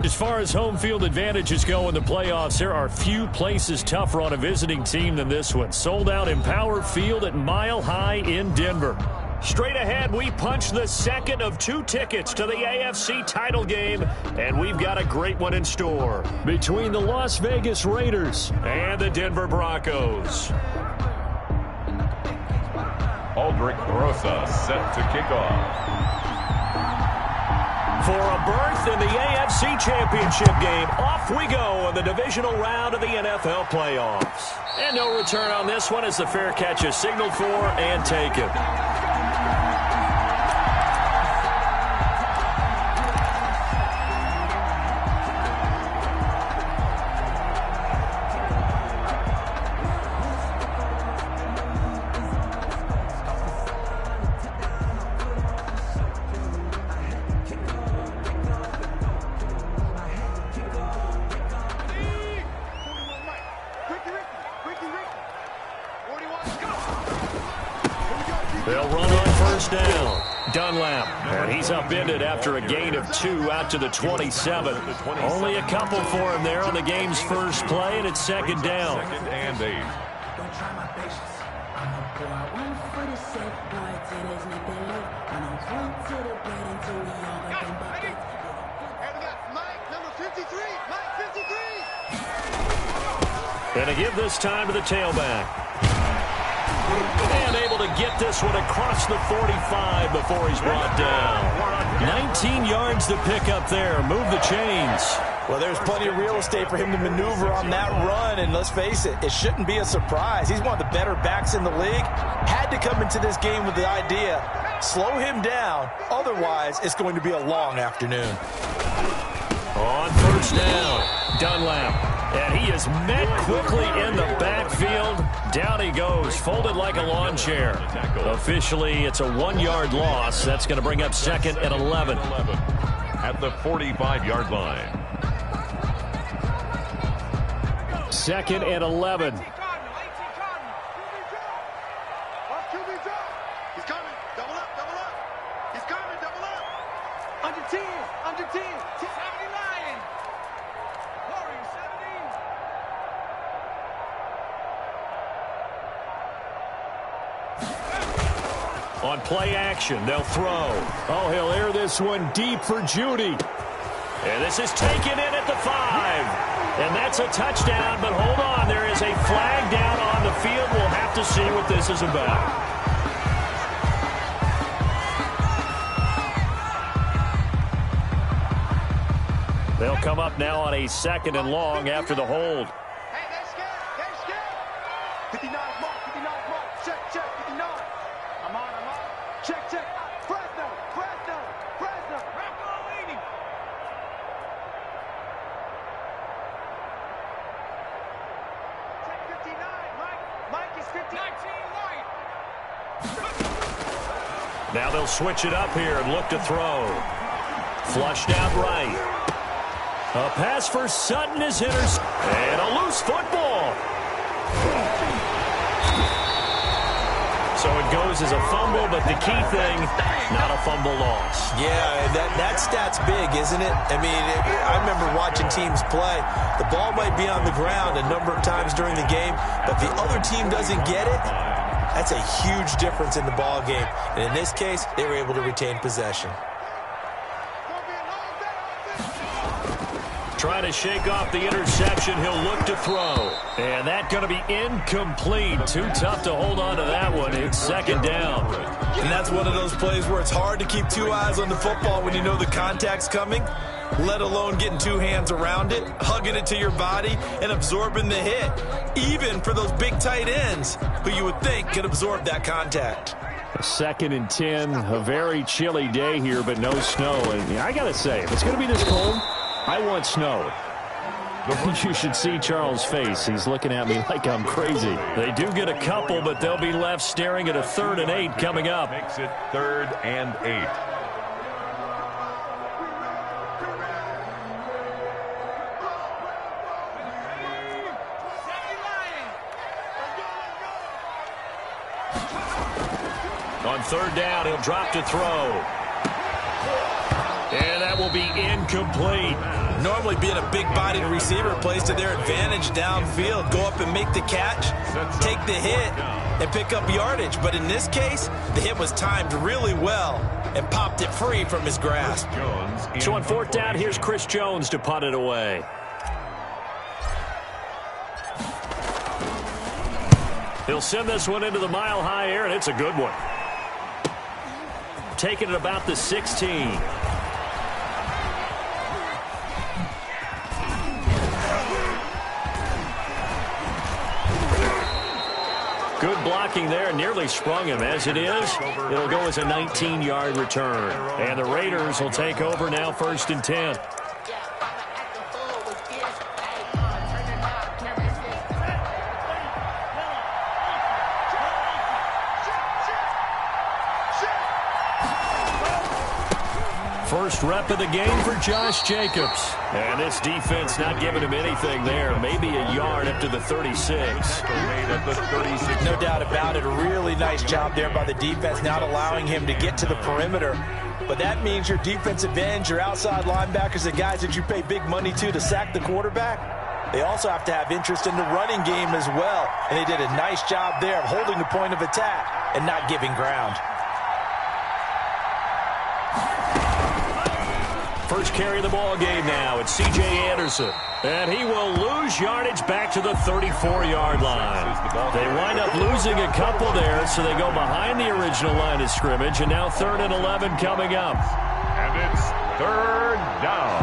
As far as home field advantages go in the playoffs, there are few places tougher on a visiting team than this one. Sold out Empower Field at Mile High in Denver. Straight ahead, we punch the second of 2 tickets to the AFC title game, and we've got a great one in store between the Las Vegas Raiders and the Denver Broncos. Aldrich Rosa set to kick off. For a berth in the AFC Championship game, off we go in the divisional round of the NFL playoffs. And no return on this one as the fair catch is signaled for and taken. They'll run on first down. Dunlap, and he's upended after a gain of 2 out to the 27. Only a couple for him there on the game's first play, and it's second down. Second and 8. And to give this time to the tailback. And able to get this one across the 45 before he's brought down. 19 yards to pick up there. Move the chains. Well, there's plenty of real estate for him to maneuver on that run, and let's face it, it shouldn't be a surprise. He's one of the better backs in the league. Had to come into this game with the idea, slow him down, otherwise it's going to be a long afternoon. On first down, Dunlap. And he is met quickly in the backfield. Down he goes, folded like a lawn chair. Officially, it's a 1-yard loss. That's going to bring up second and 11. At the 45-yard line. Second and 11. He's coming. Double up. He's coming. Double up. Under 10. 79. Warriors 70. On play action, they'll throw. Oh, he'll air this one deep for Judy. And this is taken in at the 5. And that's a touchdown, but hold on. There is a flag down on the field. We'll have to see what this is about. They'll come up now on a second and long after the hold. Hey, they're scared. 59 mark. Check. 59. I'm on. Check. Fresno. Rocco leading. Check 59. Mike is 59. 19 right. Now they'll switch it up here and look to throw. Flushed out right. A pass for Sutton is intercepted. And a loose football. So it goes as a fumble, but the key thing, not a fumble loss. Yeah, that stat's big, isn't it? I mean, I remember watching teams play. The ball might be on the ground a number of times during the game, but the other team doesn't get it. That's a huge difference in the ball game. And in this case, they were able to retain possession. Trying to shake off the interception. He'll look to throw. And that's going to be incomplete. Too tough to hold on to that one. It's second down. And that's one of those plays where it's hard to keep 2 eyes on the football when you know the contact's coming, let alone getting 2 hands around it, hugging it to your body, and absorbing the hit. Even for those big tight ends who you would think could absorb that contact. Second and 10. A very chilly day here, but no snow. And I got to say, if it's going to be this cold, I want snow. You should see Charles' face. He's looking at me like I'm crazy. They do get a couple, but they'll be left staring at a 3rd and 8 coming up. Makes it 3rd and 8. On 3rd down, he'll drop to throw. And that will be incomplete. Normally being a big-bodied receiver plays to their advantage downfield. Go up and make the catch, take the hit, and pick up yardage. But in this case, the hit was timed really well and popped it free from his grasp. So on fourth down, here's Chris Jones to punt it away. He'll send this one into the mile-high air, and it's a good one. Taking it about the 16. Good blocking there, nearly sprung him. As it is, it'll go as a 19-yard return. And the Raiders will take over now, 1st and 10. First rep of the game for Josh Jacobs. And this defense not giving him anything there. Maybe a yard up to the 36. No doubt about it. A really nice job there by the defense, not allowing him to get to the perimeter. But that means your defensive ends, your outside linebackers, the guys that you pay big money to sack the quarterback, they also have to have interest in the running game as well. And they did a nice job there of holding the point of attack and not giving ground. First carry of the ball game now. It's C.J. Anderson. And he will lose yardage back to the 34-yard line. They wind up losing a couple there, so they go behind the original line of scrimmage. And now 3rd and 11 coming up. And it's 3rd down.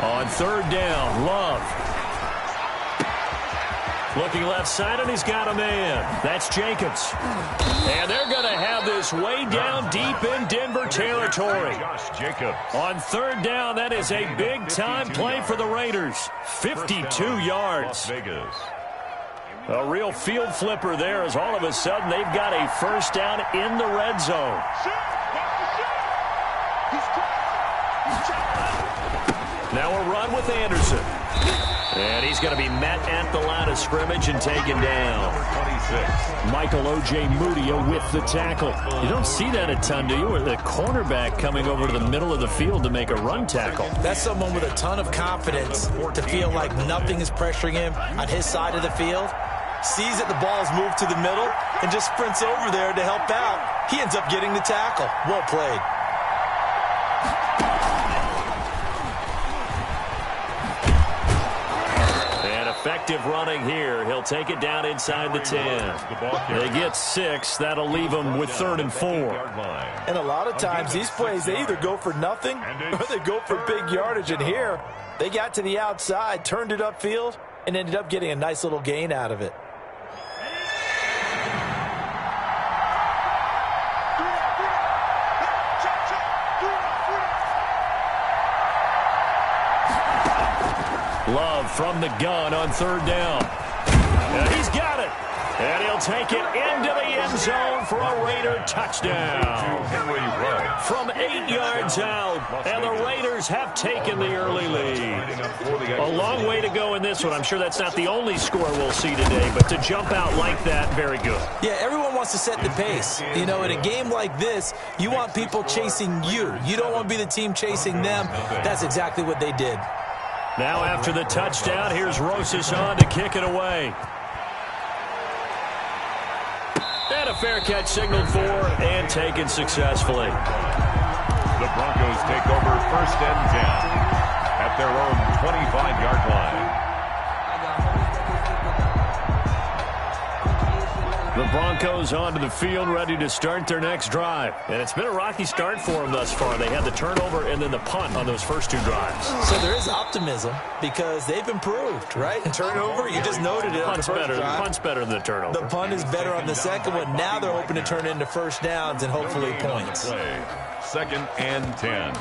On 3rd down, Love. Looking left side, and he's got a man. That's Jacobs. And they're going to have this way down deep in Denver territory. On 3rd down, that is a big-time play for the Raiders. 52 yards. A real field flipper there, as all of a sudden they've got a 1st down in the red zone. Now a run with Anderson. And he's going to be met at the line of scrimmage and taken down. 26. Michael O.J. Mudia with the tackle. You don't see that a ton, do you? Or the cornerback coming over to the middle of the field to make a run tackle. That's someone with a ton of confidence to feel like nothing is pressuring him on his side of the field. Sees that the ball is moved to the middle and just sprints over there to help out. He ends up getting the tackle. Well played. Effective running here. He'll take it down inside the 10. They get 6. That'll leave them with 3rd and 4. And a lot of times these plays, they either go for nothing or they go for big yardage. And here, they got to the outside, turned it upfield, and ended up getting a nice little gain out of it. Love from the gun on 3rd down. And he's got it. And he'll take it into the end zone for a Raider touchdown. From 8 yards out. And the Raiders have taken the early lead. A long way to go in this one. I'm sure that's not the only score we'll see today. But to jump out like that, very good. Yeah, everyone wants to set the pace. You know, in a game like this, you want people chasing you. You don't want to be the team chasing them. That's exactly what they did. Now after the touchdown, here's Rosas on to kick it away. And a fair catch signaled for and taken successfully. The Broncos take over 1st and 10 at their own 25-yard line. The Broncos onto the field, ready to start their next drive. And it's been a rocky start for them thus far. They had the turnover and then the punt on those first 2 drives. So there is optimism because they've improved, right? Turnover, you just noted it. Punt's better. The punt's better than the turnover. The punt is better on the second one. Now they're hoping to turn into 1st downs and hopefully points. 2nd and 10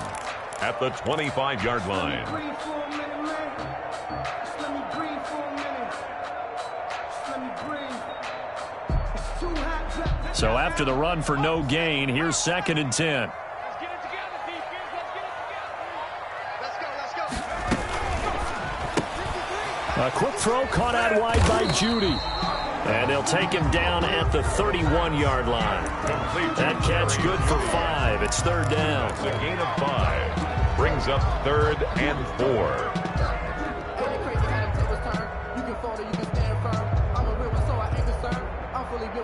at the 25-yard line. So after the run for no gain, here's 2nd and 10. A quick throw caught out wide by Judy. And they'll take him down at the 31-yard line. That catch good for 5. It's third down. It's a gain of 5. Brings up 3rd and 4.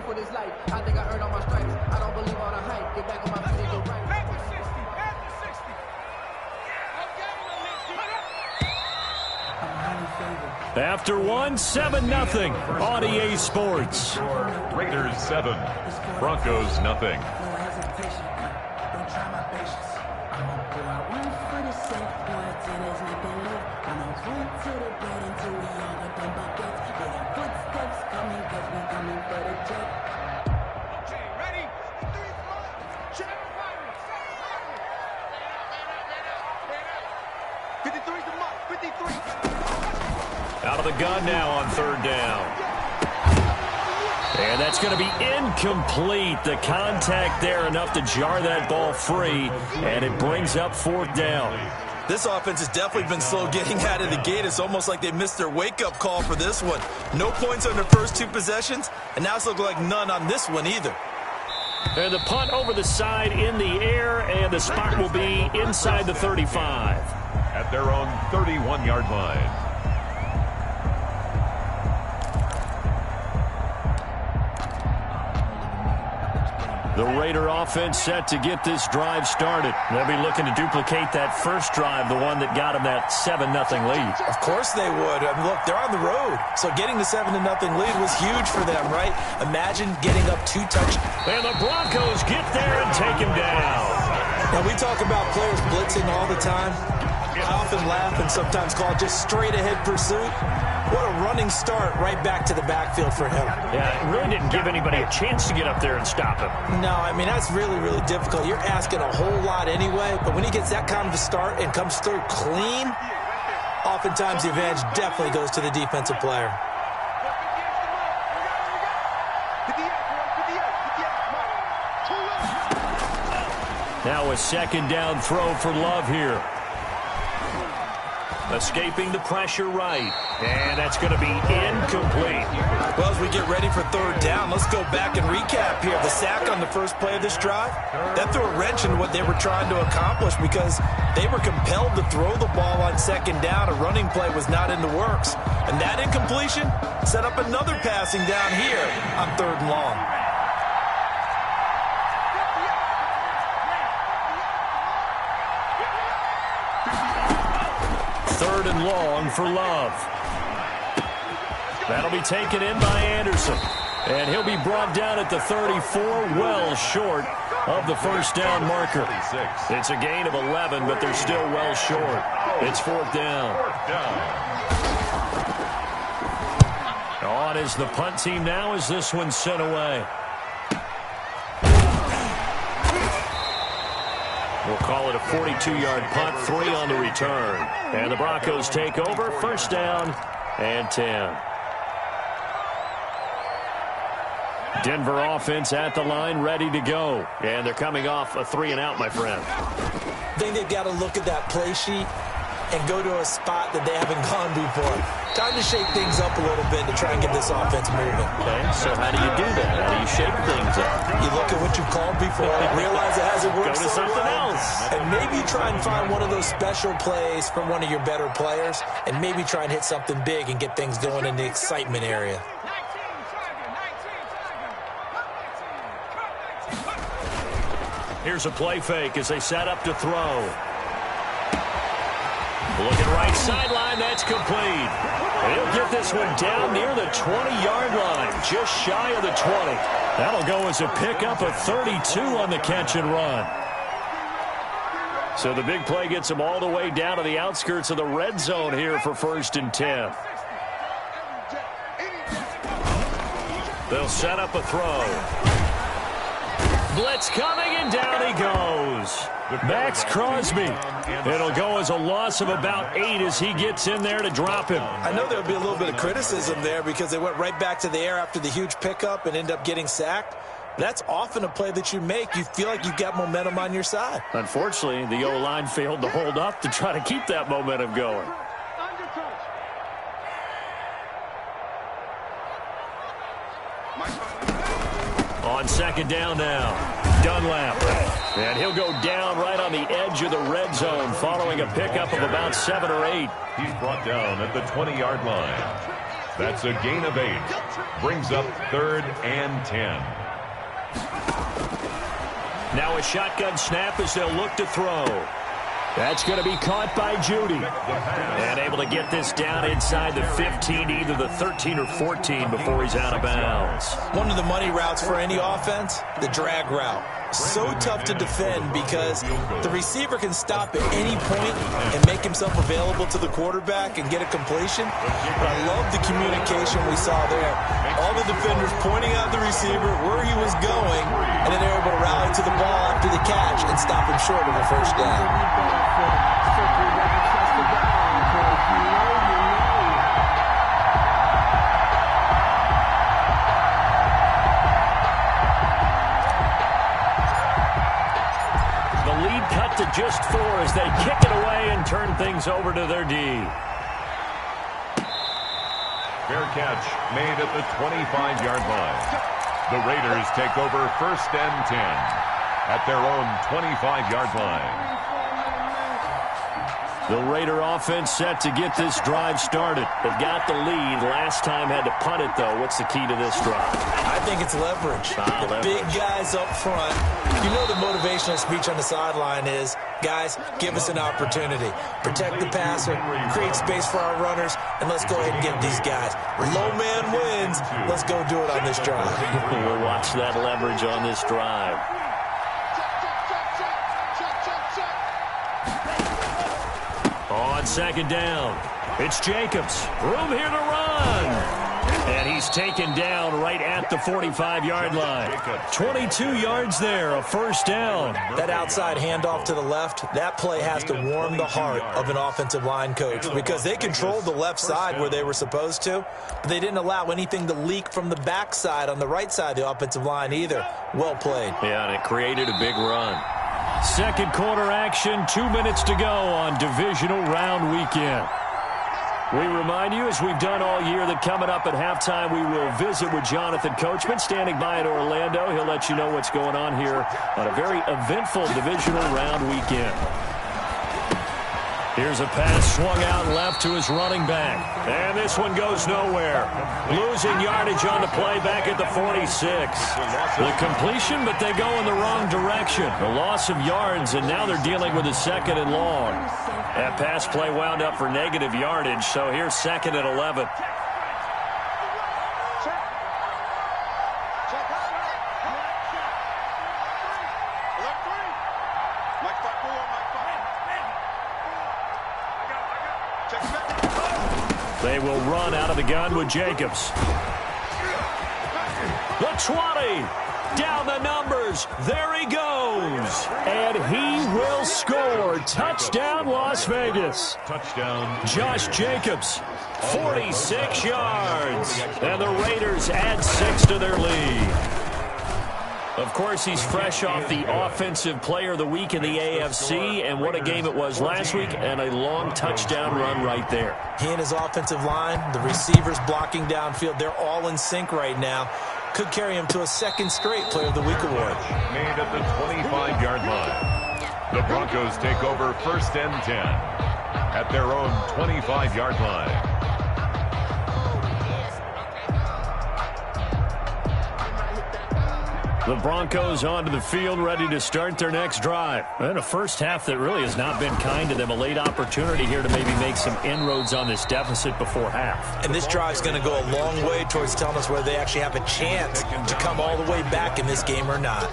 For this life, I think I earned all my stripes. I don't believe all the hype. Get back on my feet and go right. After 1, 7-0 on EA Sports. Raiders 7, Broncos nothing. Out of the gun now on third down. And that's going to be incomplete. The contact there enough to jar that ball free, and it brings up 4th down. This offense has definitely been slow getting out of the gate. It's almost like they missed their wake-up call for this one. No points on their first 2 possessions, and now it's looking like none on this one either. And the punt over the side in the air, and the spot will be inside the 35. At their own 31-yard line. The Raider offense set to get this drive started. They'll be looking to duplicate that first drive, the one that got them that 7-0 lead. Of course they would. I mean, look, they're on the road. So getting the 7-0 lead was huge for them, right? Imagine getting up 2 touchdowns. And the Broncos get there and take him down. Now, we talk about players blitzing all the time. I often laugh and sometimes call it just straight-ahead pursuit. What a running start right back to the backfield for him. Yeah, it really didn't give anybody a chance to get up there and stop him. No, I mean, that's really, really difficult. You're asking a whole lot anyway, but when he gets that kind of a start and comes through clean, oftentimes the advantage definitely goes to the defensive player. Now a 2nd down throw for Love here. Escaping the pressure right. And that's going to be incomplete. Well, as we get ready for 3rd down, let's go back and recap here. The sack on the first play of this drive, that threw a wrench in what they were trying to accomplish because they were compelled to throw the ball on 2nd down. A running play was not in the works. And that incompletion set up another passing down here on 3rd and long. Third and long for Love. That'll be taken in by Anderson. And he'll be brought down at the 34, well short of the first down marker. It's a gain of 11, but they're still well short. It's 4th down. On is the punt team now as this one's sent away. We'll call it a 42-yard punt, 3 on the return. And the Broncos take over, first down and 10. Denver offense at the line, ready to go. And they're coming off a 3-and-out, my friend. I think they've got to look at that play sheet and go to a spot that they haven't gone before. Time to shake things up a little bit to try and get this offense moving. Okay, so how do you do that? How do you shake things up? You look at what you've called before, realize it hasn't worked Go to so something well, else. and maybe try and find one of those special plays from one of your better players, and maybe try and hit something big and get things going in the excitement area. Here's a play fake as they set up to throw. Looking right sideline, that's complete. And he'll get this one down near the 20-yard line, just shy of the 20. That'll go as a pickup of 32 on the catch and run. So the big play gets them all the way down to the outskirts of the red zone here for 1st and 10. They'll set up a throw. Blitz coming, and down he goes. Max Crosby. It'll go as a loss of about 8 as he gets in there to drop him. I know there'll be a little bit of criticism there because they went right back to the air after the huge pickup and end up getting sacked. That's often a play that you make. You feel like you've got momentum on your side. Unfortunately, the O-line failed to hold up to try to keep that momentum going. On second down now, Dunlap. And he'll go down right on the edge of the red zone following a pickup of about 7 or 8. He's brought down at the 20-yard line. That's a gain of 8. Brings up 3rd and 10. Now a shotgun snap as they'll look to throw. That's going to be caught by Judy. And able to get this down inside the 15, either the 13 or 14 before he's out of bounds. One of the money routes for any offense, the drag route. So tough to defend because the receiver can stop at any point and make himself available to the quarterback and get a completion. But I love the communication we saw there. All the defenders pointing out the receiver where he was going, and then they're able to rally to the ball after the catch and stop him short of a first down. To just 4 as they kick it away and turn things over to their D. Fair catch made at the 25-yard line. The Raiders take over 1st and 10 at their own 25-yard line. The Raider offense set to get this drive started. They've got the lead. Last time had to punt it, though. What's the key to this drive? I think it's leverage. The big guys up front. You know the motivational speech on the sideline is, guys, give us an opportunity. Protect the passer, create space for our runners, and let's go ahead and get these guys. Low man wins. Let's go do it on this drive. We'll watch that leverage on this drive. On second down, it's Jacobs. Room here to run. And he's taken down right at the 45-yard line. 22 yards there, a first down. That outside handoff to the left, that play has to warm the heart of an offensive line coach because they controlled the left side where they were supposed to, but they didn't allow anything to leak from the backside on the right side of the offensive line either. Well played. Yeah, and it created a big run. Second quarter action, 2 minutes to go on divisional round weekend. We remind you, as we've done all year, that coming up at halftime, we will visit with Jonathan Coachman, standing by in Orlando. He'll let you know what's going on here on a very eventful divisional round weekend. Here's a pass swung out left to his running back. And this one goes nowhere. Losing yardage on the play back at the 46. The completion, but they go in the wrong direction. A loss of yards, and now they're dealing with a 2nd and long. That pass play wound up for negative yardage, so here's 2nd and 11. They will run out of the gun with Jacobs. The 20. Down the numbers. There he goes. And he will score. Touchdown, Las Vegas. Touchdown. Josh Jacobs, 46 yards. And the Raiders add 6 to their lead. Of course, he's fresh off the Offensive Player of the Week in the AFC, and what a game it was last week, and a long touchdown run right there. He and his offensive line, the receivers blocking downfield, they're all in sync right now. Could carry him to a 2nd straight Player of the Week award. Made at the 25-yard line. The Broncos take over 1st and 10 at their own 25-yard line. The Broncos onto the field, ready to start their next drive. And a first half that really has not been kind to them. A late opportunity here to maybe make some inroads on this deficit before half. And this drive's going to go a long way towards telling us whether they actually have a chance to come all the way back in this game or not.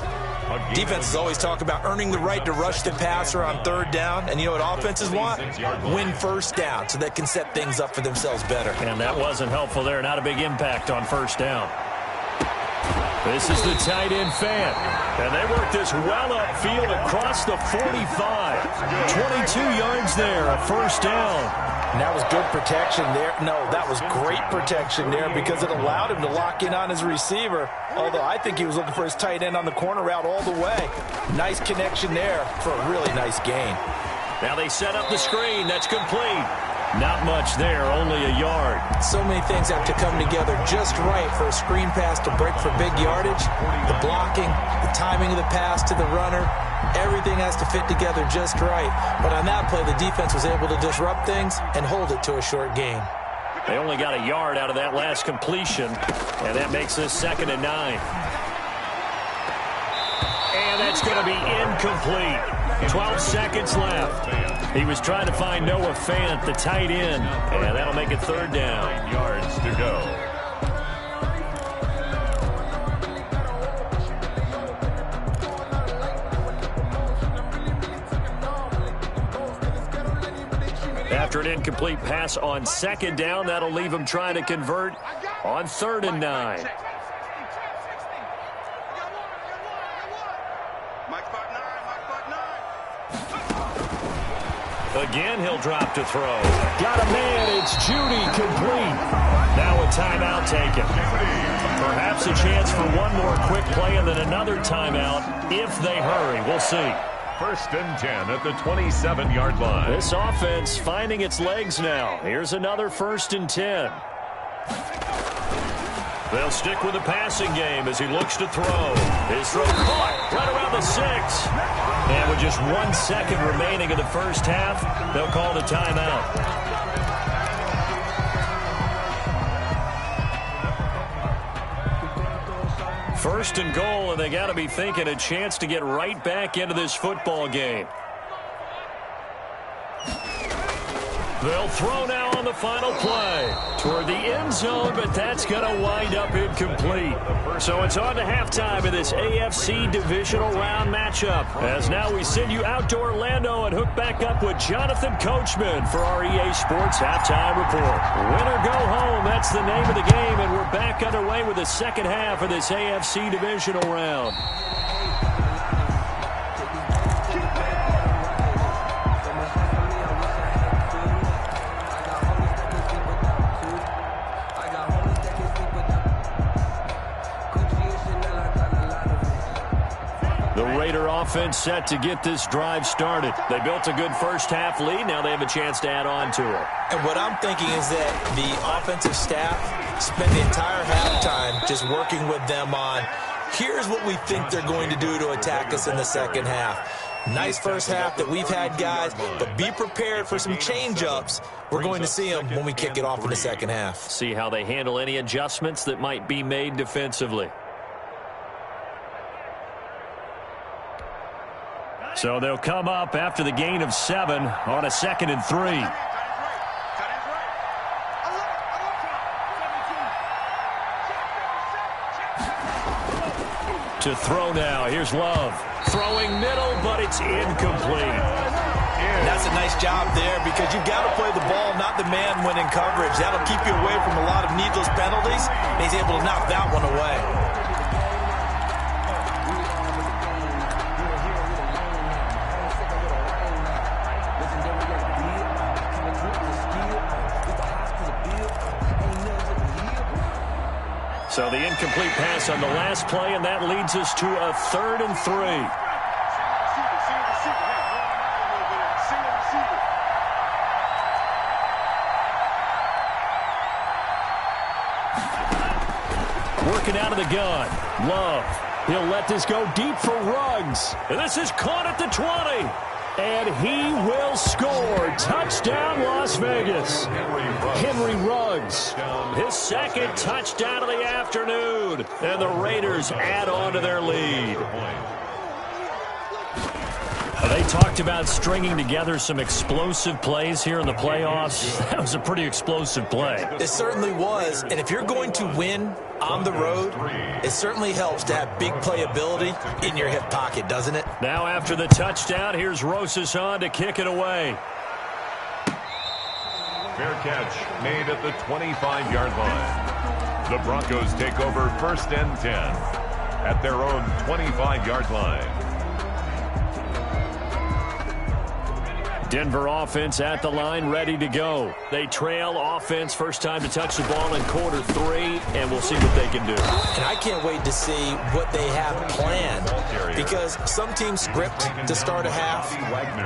Defenses always talk about earning the right to rush the passer on 3rd down. And you know what offenses want? Win first down so they can set things up for themselves better. And that wasn't helpful there. Not a big impact on first down. This is the tight end fan. And they work this well upfield across the 45. 22 yards there, a first down. And that was good protection there. No, that was great protection there because it allowed him to lock in on his receiver. Although I think he was looking for his tight end on the corner route all the way. Nice connection there for a really nice gain. Now they set up the screen. That's complete. Not much there, only a yard. So many things have to come together just right for a screen pass to break for big yardage. The blocking, the timing of the pass to the runner, everything has to fit together just right. But on that play, the defense was able to disrupt things and hold it to a short gain. They only got a yard out of that last completion, and that makes this 2nd and 9. And that's going to be incomplete. 12 seconds left. He was trying to find Noah Fant, the tight end, and that'll make it 3rd down. 9 yards to go. After an incomplete pass on 2nd down, that'll leave him trying to convert on 3rd and 9. Again, he'll drop to throw. Got a man. It's Judy, complete. Now a timeout taken. Perhaps a chance for one more quick play and then another timeout if they hurry. We'll see. 1st and 10 at the 27-yard line. This offense finding its legs now. Here's another 1st and 10. They'll stick with the passing game as he looks to throw. His throw caught right around the 6. And with just 1 second remaining in the first half, they'll call the timeout. First and goal, and they got to be thinking a chance to get right back into this football game. They'll throw now on the final play toward the end zone, but that's going to wind up incomplete. So it's on to halftime in this AFC divisional round matchup. As now we send you out to Orlando and hook back up with Jonathan Coachman for our EA Sports Halftime Report. Win or go home, that's the name of the game, and we're back underway with the second half of this AFC divisional round. Offense set to get this drive started. They built a good first half lead. Now they have a chance to add on to it. And what I'm thinking is that the offensive staff spent the entire halftime just working with them on, here's what we think they're going to do to attack us in the second half. Nice first half that we've had, guys, but be prepared for some change-ups. We're going to see them when we kick it off in the second half. See how they handle any adjustments that might be made defensively. So they'll come up after the gain of 7 on a 2nd and 3. To throw now. Here's Love. Throwing middle, but it's incomplete. That's a nice job there because you've got to play the ball, not the man when in coverage. That'll keep you away from a lot of needless penalties. And he's able to knock that one away. So the incomplete pass on the last play, and that leads us to a 3rd and 3. Working out of the gun. Love. He'll let this go deep for Ruggs. And this is caught at the 20. And he will score. Touchdown, Las Vegas. Henry Ruggs. His 2nd touchdown of the afternoon. And the Raiders add on to their lead. They talked about stringing together some explosive plays here in the playoffs. That was a pretty explosive play. It certainly was. And if you're going to win on the road, it certainly helps to have big playability in your hip pocket, doesn't it? Now after the touchdown, here's Rosas on to kick it away. Fair catch made at the 25-yard line. The Broncos take over 1st and 10 at their own 25-yard line. Denver offense at the line, ready to go. They trail offense, first time to touch the ball in quarter 3, and we'll see what they can do. And I can't wait to see what they have planned, because some teams script to start a half.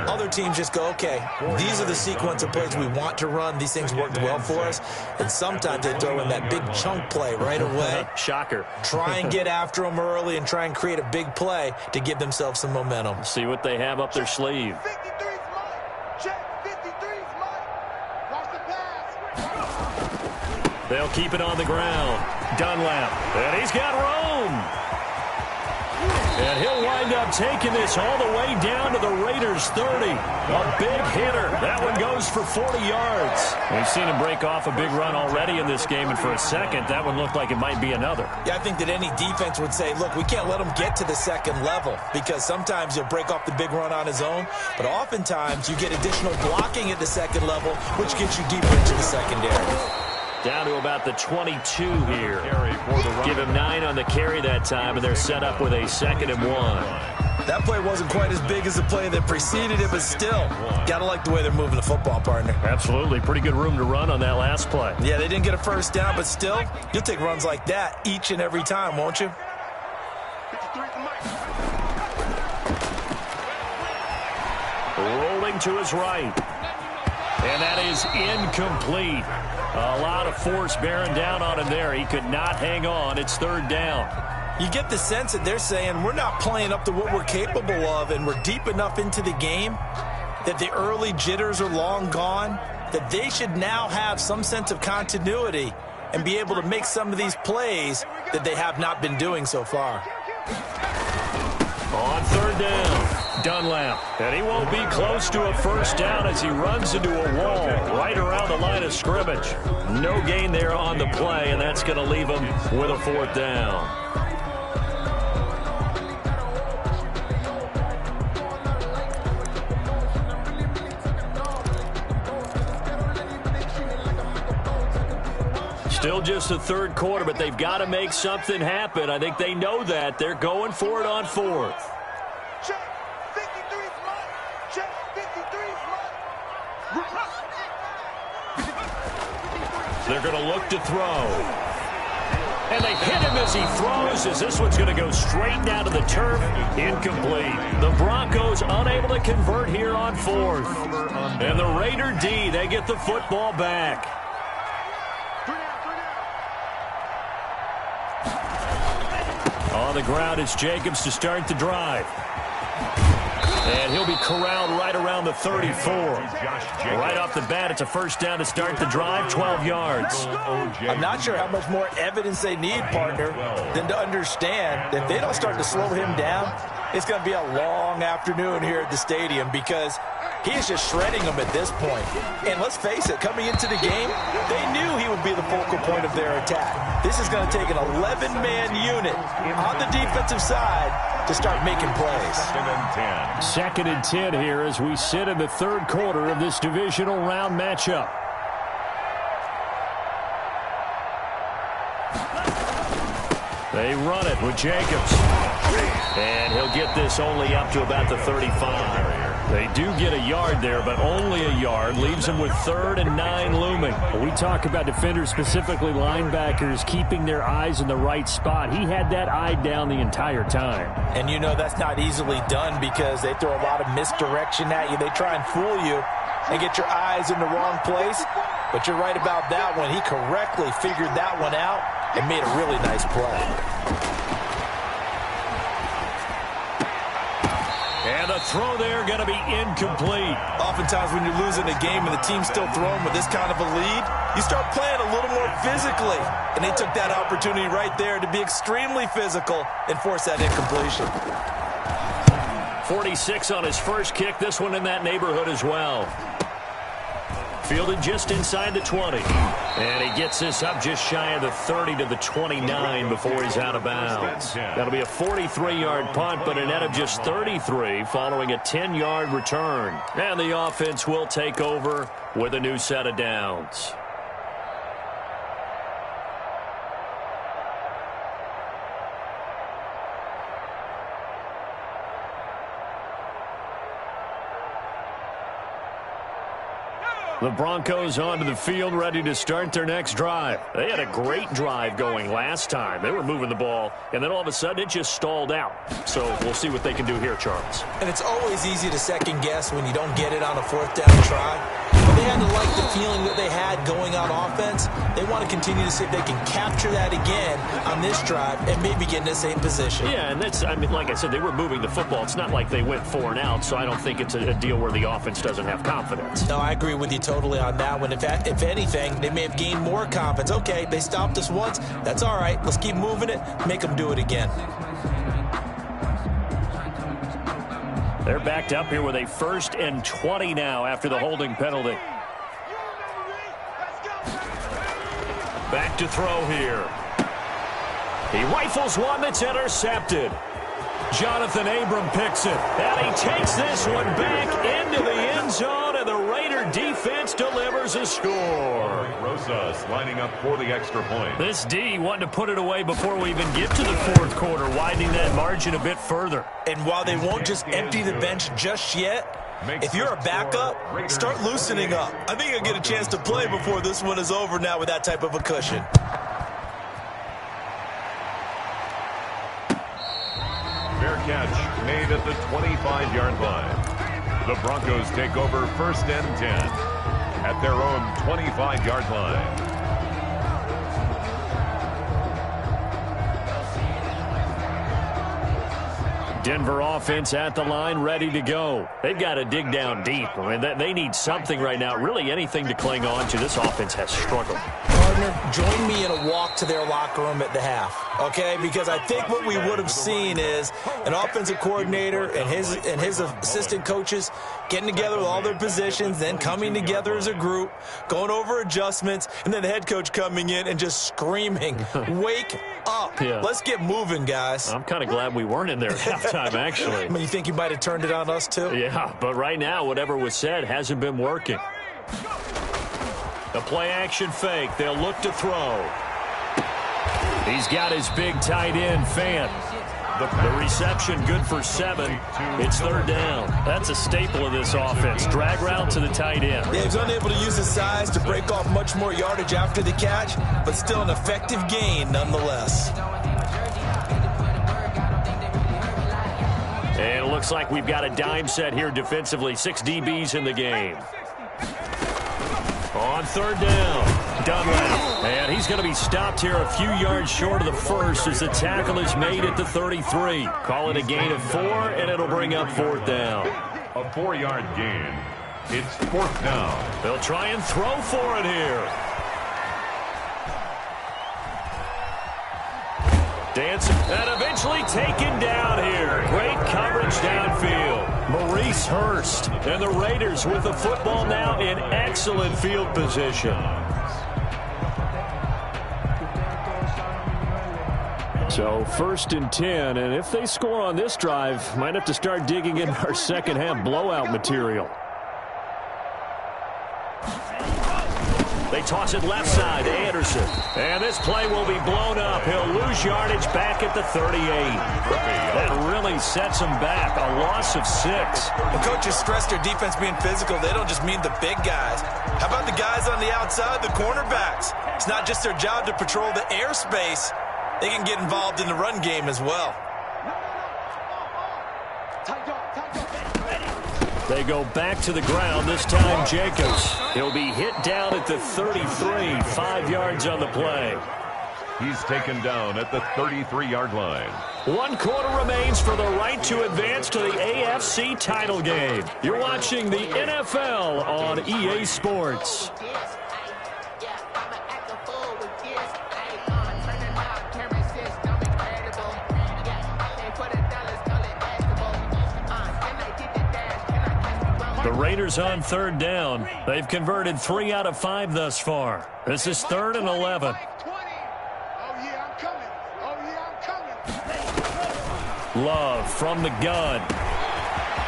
Other teams just go, okay, these are the sequence of plays we want to run. These things worked well for us. And sometimes they throw in that big chunk play right away. Shocker. Try and get after them early and try and create a big play to give themselves some momentum. See what they have up their sleeve. 53's Mike. Check 53's Mike. Watch the pass. They'll keep it on the ground. Dunlap. And he's got room. And he'll wind up taking this all the way down to the Raiders' 30. A big hitter. That one goes for 40 yards. We've seen him break off a big run already in this game, and for a second, that one looked like it might be another. Yeah, I think that any defense would say, look, we can't let him get to the second level, because sometimes he'll break off the big run on his own, but oftentimes you get additional blocking at the second level, which gets you deeper into the secondary. Down to about the 22 here. Give him 9 on the carry that time, and they're set up with a 2nd and 1. That play wasn't quite as big as the play that preceded it, but still, got to like the way they're moving the football, partner. Absolutely. Pretty good room to run on that last play. Yeah, they didn't get a first down, but still, you'll take runs like that each and every time, won't you? 53's Mike. Rolling to his right. And that is incomplete. A lot of force bearing down on him there. He could not hang on. It's 3rd down. You get the sense that they're saying we're not playing up to what we're capable of, and we're deep enough into the game that the early jitters are long gone, that they should now have some sense of continuity and be able to make some of these plays that they have not been doing so far. On 3rd down, Dunlap. And he won't be close to a first down as he runs into a wall right around the line of scrimmage. No gain there on the play, and that's going to leave him with a 4th down. Still just the 3rd quarter, but they've got to make something happen. I think they know that. They're going for it on 4th. Check 53's Mike. Check 53's Mike. They're going to look to throw. And they hit him as he throws, as this one's going to go straight down to the turf. Incomplete. The Broncos unable to convert here on 4th. And the Raider D, they get the football back. On the ground, it's Jacobs to start the drive. And he'll be corralled right around the 34. Right off the bat, it's a first down to start the drive, 12 yards. I'm not sure how much more evidence they need, partner, than to understand that if they don't start to slow him down, it's going to be a long afternoon here at the stadium, because he is just shredding them at this point. And let's face it, coming into the game, they knew he would be the focal point of their attack. This is going to take an 11-man unit on the defensive side to start making plays. 2nd and 10 here as we sit in the 3rd quarter of this divisional round matchup. They run it with Jacobs. And he'll get this only up to about the 35. They do get a yard there, but only a yard. Leaves them with 3rd and 9 looming. When we talk about defenders, specifically linebackers, keeping their eyes in the right spot, he had that eye down the entire time. And you know that's not easily done, because they throw a lot of misdirection at you. They try and fool you and get your eyes in the wrong place. But you're right about that one. He correctly figured that one out and made a really nice play. And the throw there going to be incomplete. Oftentimes when you're losing a game and the team's still throwing with this kind of a lead, you start playing a little more physically. And they took that opportunity right there to be extremely physical and force that incompletion. 46 on his first kick. This one in that neighborhood as well. Fielded just inside the 20. And he gets this up just shy of the 30 to the 29 before he's out of bounds. That'll be a 43-yard punt, but a net of just 33 following a 10-yard return. And the offense will take over with a new set of downs. The Broncos onto the field, ready to start their next drive. They had a great drive going last time. They were moving the ball, and then all of a sudden it just stalled out. So we'll see what they can do here, Charles. And it's always easy to second guess when you don't get it on a fourth down try. But they had to like the feeling that they had going on offense. They want to continue to see if they can capture that again on this drive and maybe get in the same position. Yeah, and that's, I mean, like I said, they were moving the football. It's not like they went 4 and out, so I don't think it's a deal where the offense doesn't have confidence. No, I agree with you totally on that one. If anything, they may have gained more confidence. Okay, they stopped us once. That's all right. Let's keep moving it. Make them do it again. They're backed up here with a 1st and 20 now after the holding penalty. Back to throw here. He rifles one that's intercepted. Jonathan Abram picks it, and he takes this one back into the end zone, and the Raider defense delivers a score. Rosas lining up for the extra point. This D wanting to put it away before we even get to the 4th quarter, widening that margin a bit further. And while they won't just empty the bench just yet, if you're a backup, start loosening up. I think you'll get a chance to play before this one is over now with that type of a cushion. Fair catch made at the 25-yard line. The Broncos take over 1st and 10 at their own 25-yard line. Denver offense at the line, ready to go. They've got to dig down deep. I mean, they need something right now, really anything to cling on to. This offense has struggled. Partner, join me in a walk to their locker room at the half, okay? Because I think what we would have seen is an offensive coordinator and his assistant coaches getting together with all their positions, then coming together as a group, going over adjustments, and then the head coach coming in and just screaming, wake up. Yeah. Let's get moving, guys. I'm kind of glad we weren't in there at halftime, actually. I mean, you think you might have turned it on us, too? Yeah, but right now, whatever was said hasn't been working. The play-action fake. They'll look to throw. He's got his big tight end, Fant. The reception good for 7. It's 3rd down. That's a staple of this offense. Drag route to the tight end. Yeah, he was unable to use his size to break off much more yardage after the catch, but still an effective gain nonetheless. And it looks like we've got a dime set here defensively. 6 DBs in the game. On 3rd down, Dunlap. And he's going to be stopped here a few yards short of the first as the tackle is made at the 33. Call it a gain of 4, and it'll bring up 4th down. A 4-yard gain. It's 4th down. They'll try and throw for it here. Dancing and eventually taken down here. Great coverage downfield. Maurice Hurst and the Raiders with the football now in excellent field position. So 1st and 10, and if they score on this drive, might have to start digging in our second half blowout material. They toss it left side to Anderson. And this play will be blown up. He'll lose yardage back at the 38. That really sets him back. A loss of 6. The coaches stress their defense being physical. They don't just mean the big guys. How about the guys on the outside, the cornerbacks? It's not just their job to patrol the airspace. They can get involved in the run game as well. They go back to the ground, this time Jacobs. He'll be hit down at the 33, 5 yards on the play. He's taken down at the 33-yard line. 1 quarter remains for the right to advance to the AFC title game. You're watching the NFL on EA Sports. The Raiders on 3rd down. They've converted 3 out of 5 thus far. This is 3rd and 11. Love from the gun.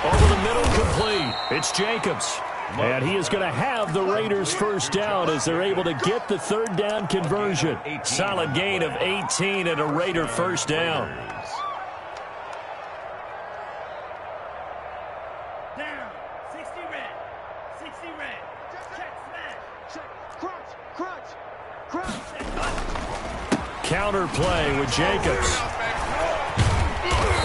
Over the middle, complete. It's Jacobs. And he is going to have the Raiders first down as they're able to get the 3rd down conversion. Solid gain of 18 and a Raider first down. Counter play with Jacobs.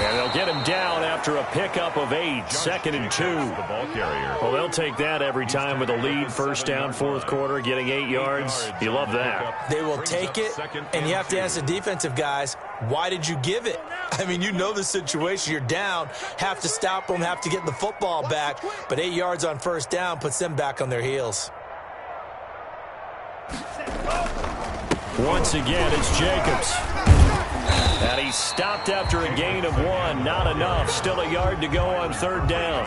And they'll get him down after a pickup of 8, 2nd and 2. The ball carrier. Well, they'll take that every time with a lead, first down, fourth quarter, getting 8 yards. You love that. They will take it, and you have to ask the defensive guys, why did you give it? I mean, you know the situation. You're down, have to stop them, have to get the football back. But 8 yards on first down puts them back on their heels. Once again, it's Jacobs. And he stopped after a gain of 1. Not enough. Still a yard to go on third down.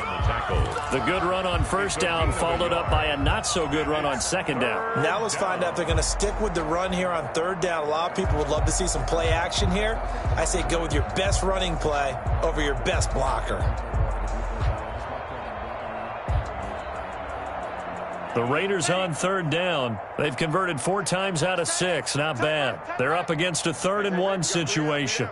The good run on first down followed up by a not-so-good run on second down. Now let's find out if they're going to stick with the run here on third down. A lot of people would love to see some play action here. I say go with your best running play over your best blocker. The Raiders on third down. They've converted 4 times out of 6. Not bad. They're up against a 3rd and 1 situation.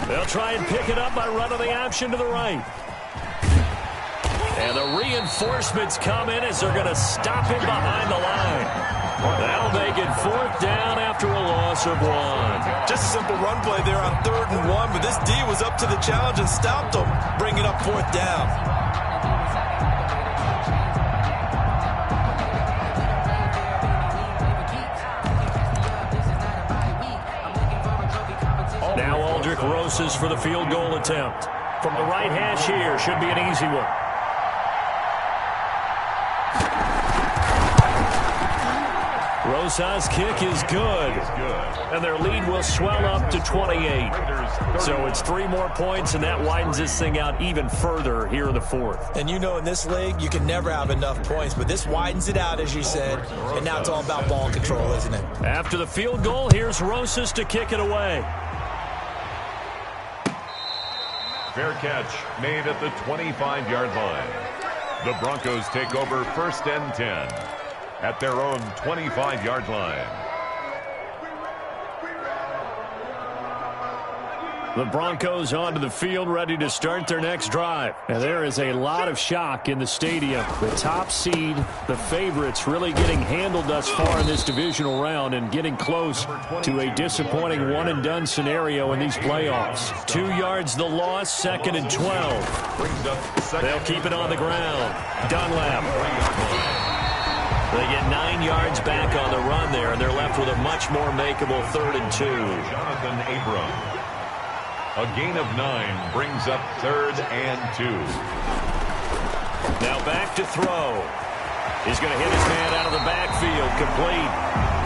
They'll try and pick it up by running the option to the right. And the reinforcements come in as they're going to stop him behind the line. That'll make it 4th down after a loss of 1. Just a simple run play there on 3rd and 1, but this D was up to the challenge and stopped them, bringing up 4th down. Now Aldrich Rosas for the field goal attempt. From the right hash here, should be an easy one. Rosas' kick is good. And their lead will swell up to 28. So it's 3 more points, and that widens this thing out even further here in the 4th. And you know in this league, you can never have enough points, but this widens it out, as you said, and now it's all about ball control, isn't it? After the field goal, here's Rosas to kick it away. Fair catch made at the 25-yard line. The Broncos take over 1st and 10 at their own 25-yard line. The Broncos onto the field, ready to start their next drive. And there is a lot of shock in the stadium. The top seed, the favorites, really getting handled thus far in this divisional round and getting close to a disappointing one-and-done scenario in these playoffs. 2 yards the loss, 2nd and 12. They'll keep it on the ground. Dunlap. They get 9 yards back on the run there, and they're left with a much more makeable 3rd and 2. Jonathan Abram. A gain of 9 brings up 3rd and 2. Now back to throw. He's going to hit his man out of the backfield, complete.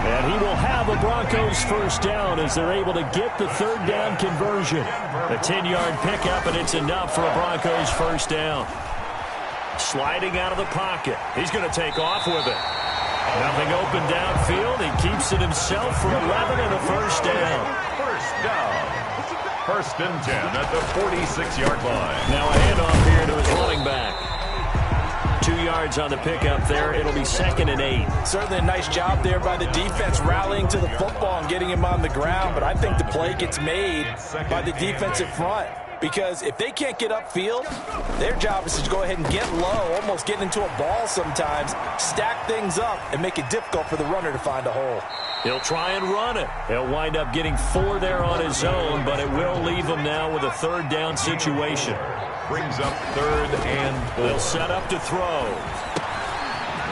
And he will have a Broncos first down as they're able to get the 3rd down conversion. A 10-yard pickup, and it's enough for a Broncos first down. Sliding out of the pocket. He's going to take off with it. Nothing open downfield. He keeps it himself for 11 and a first down. First down. 1st and 10 at the 46-yard line. Now a handoff here to his running back. 2 yards on the pickup there. It'll be 2nd and 8. Certainly a nice job there by the defense rallying to the football and getting him on the ground. But I think the play gets made by the defensive front. Because if they can't get upfield, their job is to go ahead and get low, almost get into a ball sometimes, stack things up, and make it difficult for the runner to find a hole. He'll try and run it. He'll wind up getting 4 there on his own, but it will leave him now with a 3rd down situation. Brings up 3rd and 4. They'll set up to throw.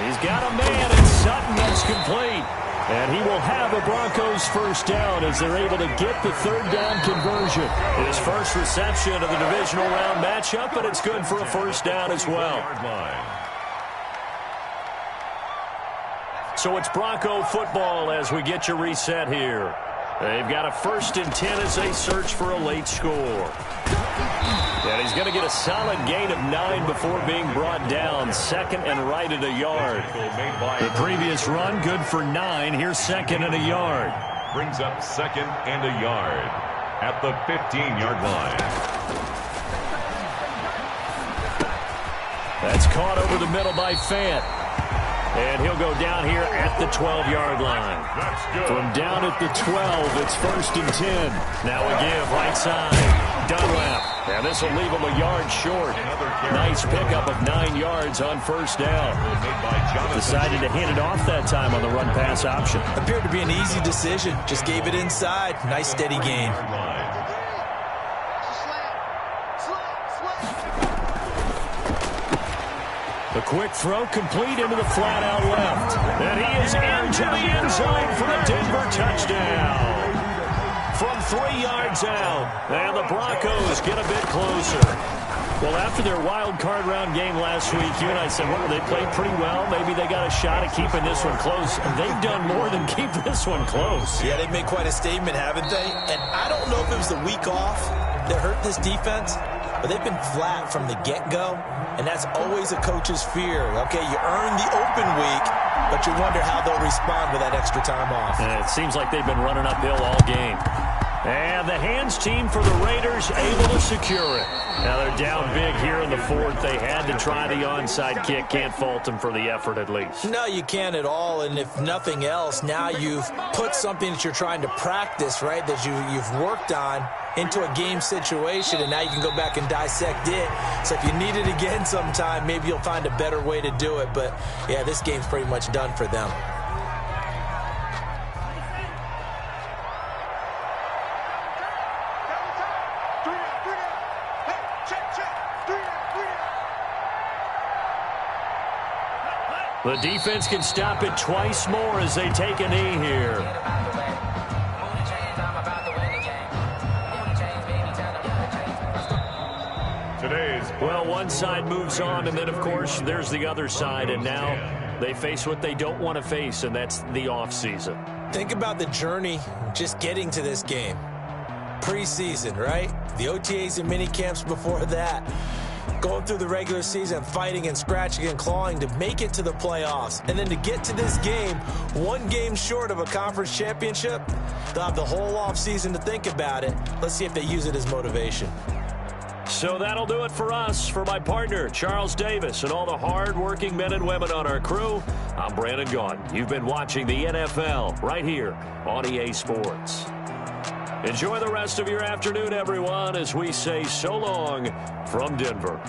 He's got a man, and Sutton is complete. And he will have a Broncos first down as they're able to get the 3rd down conversion. His first reception of the divisional round matchup, but it's good for a first down as well. So it's Bronco football as we get you reset here. They've got a 1st and 10 as they search for a late score. And he's going to get a solid gain of 9 before being brought down. 2nd and right at a yard. The previous run good for 9. Here's 2nd and a yard. Brings up 2nd and a yard at the 15-yard line. That's caught over the middle by Fant. And he'll go down here at the 12-yard line. From down at the 12, it's 1st and 10. Now a give right side. Dunlap. And this will leave him a yard short. Nice pickup of 9 yards on first down. Decided to hand it off that time on the run-pass option. Appeared to be an easy decision. Just gave it inside. Nice steady gain. The quick throw complete into the flat out left. And he is into the end zone for a Denver touchdown. From 3 yards out. And the Broncos get a bit closer. Well, after their wild card round game last week, you and I said, well, they played pretty well. Maybe they got a shot at keeping this one close. And they've done more than keep this one close. Yeah, they've made quite a statement, haven't they? And I don't know if it was the week off that hurt this defense, but they've been flat from the get-go. And that's always a coach's fear. Okay, you earn the open week, but you wonder how they'll respond with that extra time off. And it seems like they've been running uphill all game. And the hands team for the Raiders able to secure it. Now they're down big here in the fourth. They had to try the onside kick. Can't fault them for the effort at least. No, you can't at all. And if nothing else, now you've put something that you're trying to practice, right, that you've worked on into a game situation, and now you can go back and dissect it. So if you need it again sometime, maybe you'll find a better way to do it. But, yeah, this game's pretty much done for them. The defense can stop it twice more as they take a knee here. Well, one side moves on, and then, of course, there's the other side, and now they face what they don't want to face, and that's the offseason. Think about the journey just getting to this game. Preseason, right? The OTAs and mini camps before that. Going through the regular season, fighting and scratching and clawing to make it to the playoffs. And then to get to this game, one game short of a conference championship, they'll have the whole offseason to think about it. Let's see if they use it as motivation. So that'll do it for us. For my partner, Charles Davis, and all the hard-working men and women on our crew, I'm Brandon Gaudin. You've been watching the NFL right here on EA Sports. Enjoy the rest of your afternoon, everyone, as we say so long from Denver.